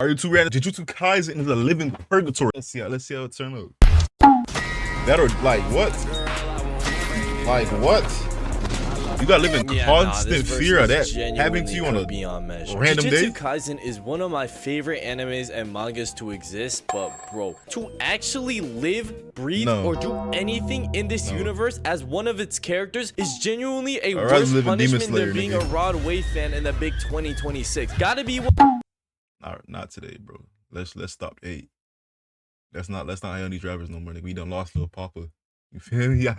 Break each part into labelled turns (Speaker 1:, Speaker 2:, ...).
Speaker 1: Are you too random? Jujutsu Kaisen is a living purgatory. Let's see how it turn out. That or like what? Like what? You gotta live in constant fear of that happening to you on a random day.
Speaker 2: Jujutsu Kaisen is one of my favorite animes and mangas to exist, but bro, to actually live, breathe, or do anything in this universe as one of its characters is genuinely a worse punishment than being a Rod Wave fan in the big 2026. Gotta be one.
Speaker 1: Not today, bro. Let's stop 8. Let's not hate on these drivers no more. We done lost Lil Papa. You feel me? Yeah,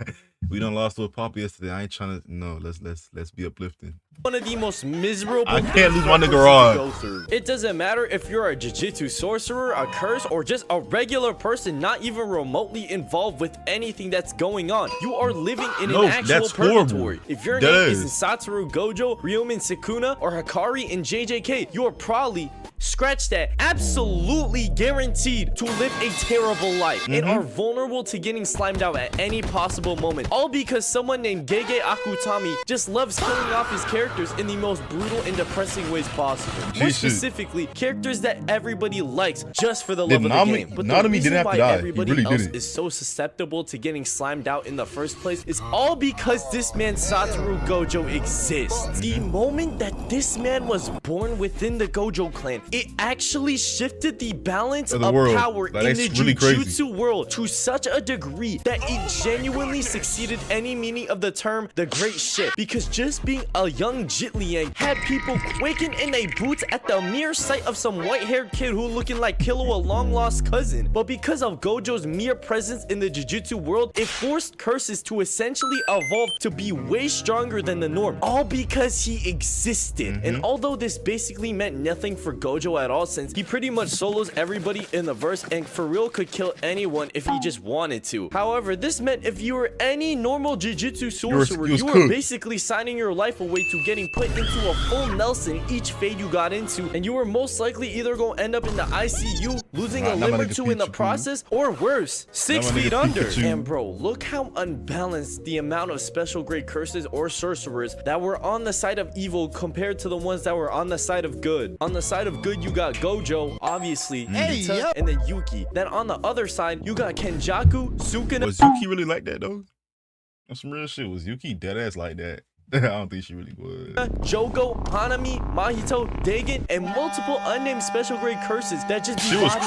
Speaker 1: we done lost Lil Papa yesterday. I ain't trying to. No, let's be uplifting.
Speaker 2: One of the most miserable.
Speaker 1: I can't lose my nigga Rod.
Speaker 2: It doesn't matter if you're a Jujutsu sorcerer, a curse, or just a regular person not even remotely involved with anything that's going on. You are living in an actual purgatory. If your name isn't Satoru Gojo, Ryomen Sukuna, or Hikari in JJK, you are probably, scratch that, absolutely guaranteed to live a terrible life and are vulnerable to getting slimed out at any possible moment, all because someone named Gege Akutami just loves killing off his characters in the most brutal and depressing ways possible. More specifically, characters that everybody likes just for the love of the game. But the reason why everybody else is so susceptible to getting slimed out in the first place is all because this man Satoru Gojo exists. The moment that this man was born within the Gojo clan, it actually shifted the balance of power in the Jujutsu world to such a degree that it genuinely succeeded any meaning of the term the great shit, because just being a young Jitliang had people quaking in their boots at the mere sight of some white-haired kid who looking like Killua, a long-lost cousin. But because of Gojo's mere presence in the Jujutsu world, it forced curses to essentially evolve to be way stronger than the norm, all because he existed. And although this basically meant nothing for Gojo at all, since he pretty much solos everybody in the verse and for real could kill anyone if he just wanted to. However, this meant if you were any normal Jujutsu sorcerer, you were basically signing your life away to getting put into a full Nelson each fade you got into, and you were most likely either going to end up in the ICU, losing a limb or two in the process, or worse, 6 feet under. And bro, look how unbalanced the amount of special grade curses or sorcerers that were on the side of evil compared to the ones that were on the side of good. On the side of good, you got Gojo, obviously, Ita, and then Yuki. Then on the other side, you got Kenjaku, Sukuna.
Speaker 1: Was Yuki really like that though? That's some real shit. Was Yuki deadass like that? I don't think she really was.
Speaker 2: Jogo, Hanami, Mahito, Dagon, and multiple unnamed special grade curses that just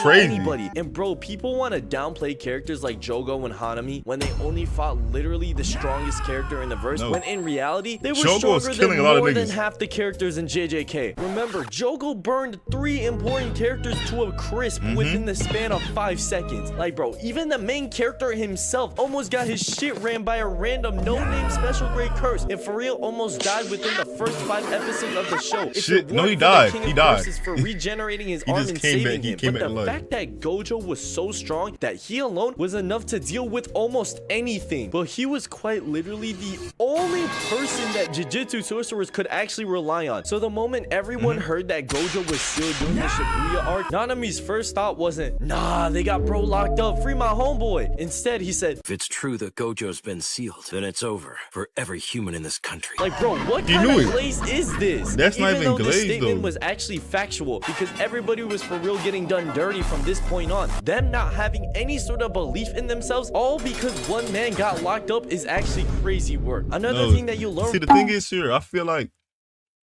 Speaker 1: crazy.
Speaker 2: Anybody. And bro, people want to downplay characters like Jogo and Hanami when they only fought literally the strongest character in the verse, when in reality, they were stronger than more than half the characters in JJK. Remember, Jogo burned 3 important characters to a crisp within the span of 5 seconds. Like bro, even the main character himself almost got his shit ran by a random no-name special grade curse, and for real, almost died within the first 5 episodes of the show.
Speaker 1: Shit, no, he died. He died.
Speaker 2: For regenerating his arm and saving him. But the fact that Gojo was so strong that he alone was enough to deal with almost anything. But he was quite literally the only person that Jujutsu sorcerers could actually rely on. So the moment everyone heard that Gojo was still doing the Shibuya arc, Nanami's first thought wasn't, nah, they got bro locked up, free my homeboy. Instead, he said,
Speaker 3: if it's true that Gojo's been sealed, then it's over for every human in this country.
Speaker 2: Like bro, what kind of glaze is this?
Speaker 1: That's not even glaze,
Speaker 2: this statement was actually factual, because everybody was for real getting done dirty from this point on. Them not having any sort of belief in themselves, all because one man got locked up, is actually crazy work. Another thing that you learn.
Speaker 1: See, the thing is here, I feel like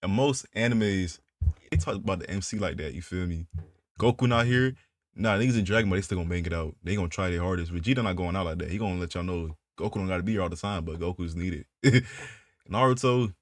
Speaker 1: in most animes, they talk about the MC like that, you feel me? Goku not here. Nah, niggas in Dragon Ball, they still gonna make it out. They gonna try their hardest. Vegeta not going out like that. He gonna let y'all know Goku don't gotta be here all the time, but Goku's needed. Naruto,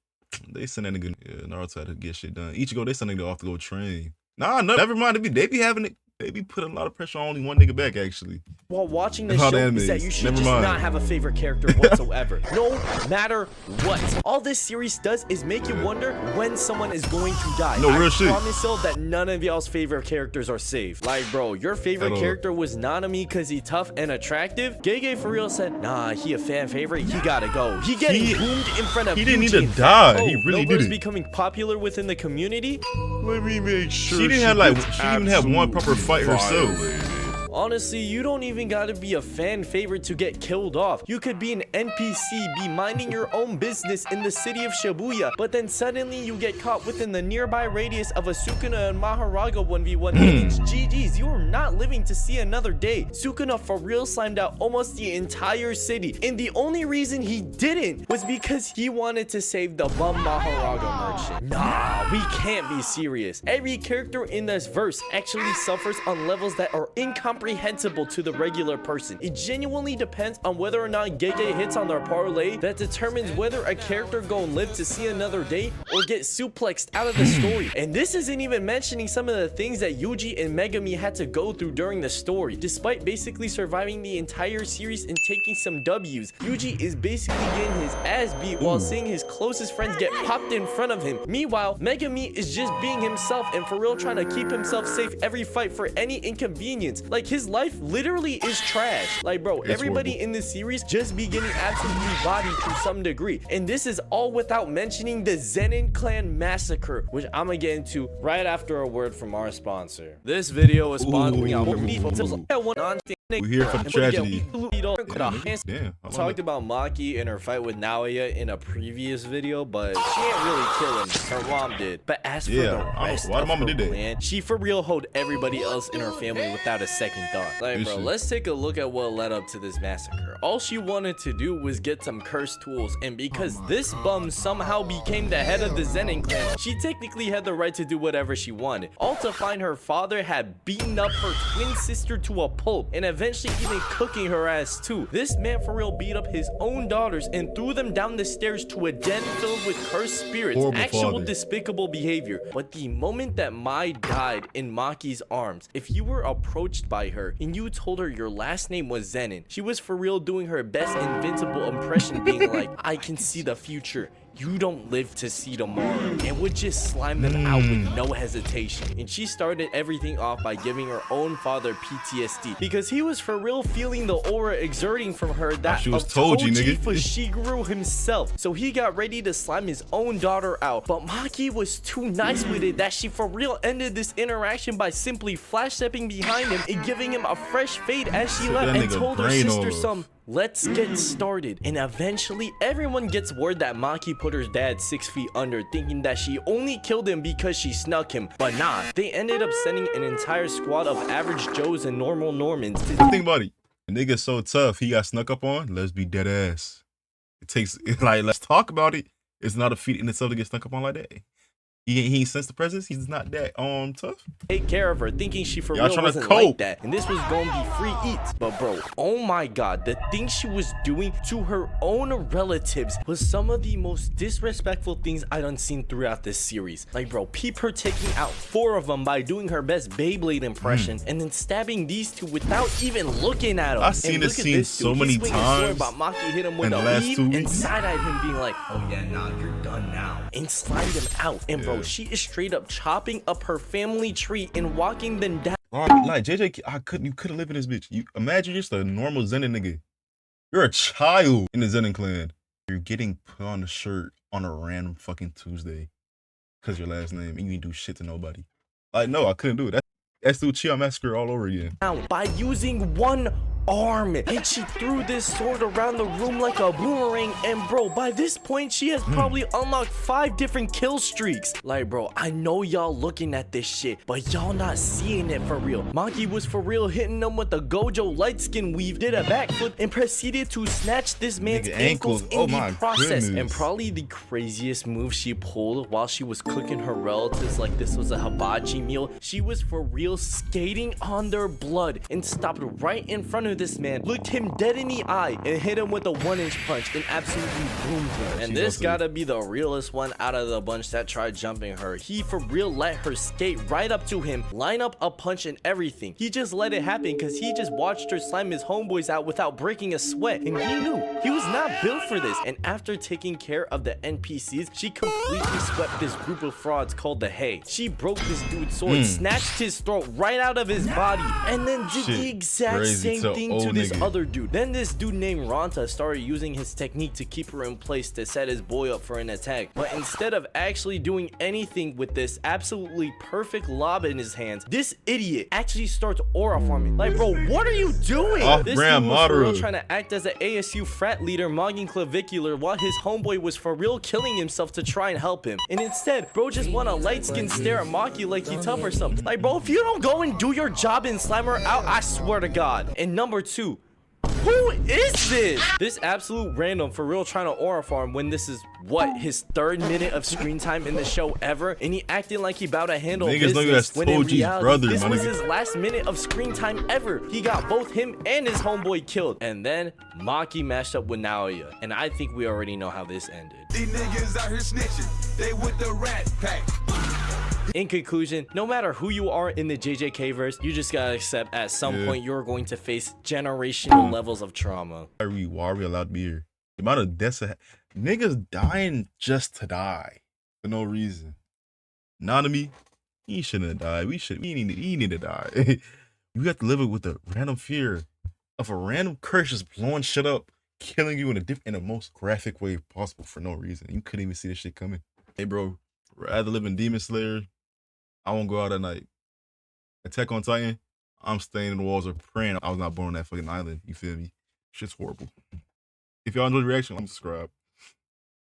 Speaker 1: they send that nigga, Naruto had to get shit done. Ichigo, they send nigga off to go train. Nah, no, never mind. They be having it. They be putting a lot of pressure on only one nigga back, actually.
Speaker 2: While watching this show is that you should just not have a favorite character whatsoever. No matter what. All this series does is make you wonder when someone is going to die.
Speaker 1: No, real shit.
Speaker 2: I promise you that none of y'all's favorite characters are safe. Like, bro, your favorite character was Nanami because he's tough and attractive. Gege for real said, nah, he a fan favorite. He gotta go. He getting boomed in front of
Speaker 1: He didn't need to die. He really didn't.
Speaker 2: Becoming popular within the community.
Speaker 1: Let me make sure. She didn't have like, she didn't even have one proper fight herself.
Speaker 2: Honestly, you don't even gotta be a fan favorite to get killed off. You could be an NPC, be minding your own business in the city of Shibuya, but then suddenly you get caught within the nearby radius of a Sukuna and Maharaga 1v1 and it's GG's. You are not living to see another day. Sukuna for real slimed out almost the entire city, and the only reason he didn't was because he wanted to save the bum Maharaga merchant. Nah, we can't be serious. Every character in this verse actually suffers on levels that are incomprehensible to the regular person. It genuinely depends on whether or not Gege hits on their parlay that determines whether a character gon' live to see another day or get suplexed out of the story. And this isn't even mentioning some of the things that Yuji and Megami had to go through during the story. Despite basically surviving the entire series and taking some W's, Yuji is basically getting his ass beat while seeing his closest friends get popped in front of him. Meanwhile, Megami is just being himself and for real trying to keep himself safe every fight for any inconvenience. Like, his life literally is trash. Like, bro, everybody in this series just be getting absolutely bodied to some degree. And this is all without mentioning the Zenin clan massacre, which I'm gonna get into right after a word from our sponsor. This video is sponsored out.
Speaker 1: We're here for the tragedy.
Speaker 2: Damn, I talked about Maki and her fight with Naoya in a previous video, but she ain't really kill him. Her mom did. But as for the rest of her plan, she for real hold everybody else in her family without a second thought. Like, bro, let's take a look at what led up to this massacre. All she wanted to do was get some cursed tools, and because this bum somehow became the head of the Zenin clan, she technically had the right to do whatever she wanted. All to find her father had beaten up her twin sister to a pulp, and eventually even cooking her ass too. This man for real beat up his own daughters and threw them down the stairs to a den filled with cursed spirits. Actual despicable behavior. But the moment that Mai died in Maki's arms, if you were approached by her and you told her your last name was Zenin, she was for real doing her best invincible impression, being like, I can see the future. You don't live to see tomorrow, and would just slime them out with no hesitation. And she started everything off by giving her own father PTSD because he was for real feeling the aura exerting from her that of Toji Fushiguro himself. So he got ready to slime his own daughter out, but Maki was too nice with it that she for real ended this interaction by simply flash stepping behind him and giving him a fresh fade as she left and told her sister some let's get started. And eventually everyone gets word that Maki put her dad 6 feet under, thinking that she only killed him because she snuck him. But nah, they ended up sending an entire squad of average Joes and normal Normans to
Speaker 1: think about it. The nigga's so tough, he got snuck up on. Let's be dead ass. It takes, like, let's talk about it. It's not a feat in itself to get snuck up on like that. He ain't sensed the presence. He's not that tough.
Speaker 2: Take care of her, thinking she for real wasn't like that, and this was gonna be free eats. But bro, oh my god, the things she was doing to her own relatives was some of the most disrespectful things I done seen throughout this series. Like, bro, peep her taking out 4 of them by doing her best Beyblade impression, and then stabbing these 2 without even looking at them.
Speaker 1: I've seen this scene so many times.
Speaker 2: But Maki hit him with a weave and side-eyed him, being like, oh yeah, nah, you're done now, and slimed him out. And bro, she is straight up chopping up her family tree and walking them down.
Speaker 1: Like, JJ, you couldn't live in this bitch. You imagine just a normal Zenin nigga. You're a child in the Zenin clan. You're getting put on a shirt on a random fucking Tuesday because your last name, and you ain't do shit to nobody. Like, no, I couldn't do it. That's the Chia massacre all over again.
Speaker 2: By using one arm, and she threw this sword around the room like a boomerang. And bro, by this point she has probably unlocked 5 different kill streaks. Like, bro, I know y'all looking at this shit, but y'all not seeing it for real. Maki was for real hitting them with the Gojo light skin weave, did a backflip, and proceeded to snatch this man's ankles in the process. And probably the craziest move she pulled while she was cooking her relatives like this was a hibachi meal, she was for real skating on their blood and stopped right in front of this man, looked him dead in the eye, and hit him with a 1-inch punch and absolutely boomed him. And this gotta be the realest one out of the bunch that tried jumping her. He for real let her skate right up to him, line up a punch and everything. He just let it happen because he just watched her slime his homeboys out without breaking a sweat, and he knew he was not built for this. And after taking care of the NPCs, she completely swept this group of frauds called the Hay. She broke this dude's sword, snatched his throat right out of his body, and then did the exact same thing chained to this other dude. Then this dude named Ranta started using his technique to keep her in place to set his boy up for an attack. But instead of actually doing anything with this absolutely perfect lob in his hands, this idiot actually starts aura farming. Like, bro, what are you doing? This dude was for real trying to act as an ASU frat leader, mogging clavicular, while his homeboy was for real killing himself to try and help him. And instead, bro just want a light skin stare at Maki like he tough or something. Like, bro, if you don't go and do your job and slam her out, I swear to God. And number 2, who is this? This absolute random for real trying to aura farm when this is what, his 3rd minute of screen time in the show ever, and he acting like he about to handle business when in reality this was his last minute of screen time ever. He got both him and his homeboy killed, and then Maki matched up with Naoya, and I think we already know how this ended.
Speaker 4: These niggas out here snitching, they with the rat pack.
Speaker 2: In conclusion, no matter who you are in the JJK verse, you just gotta accept at some point you're going to face generational levels of trauma.
Speaker 1: Why are we allowed to be here? The amount of deaths, niggas dying just to die for no reason. Nanami, he shouldn't have died. He need to die. You have to live with the random fear of a random curse just blowing shit up, killing you in the most graphic way possible for no reason. You couldn't even see this shit coming. Hey, bro, rather live in Demon Slayer, I won't go out at night. Attack on Titan, I'm staying in the walls or praying I was not born on that fucking island. You feel me? Shit's horrible. If y'all enjoyed the reaction, I'm subscribed.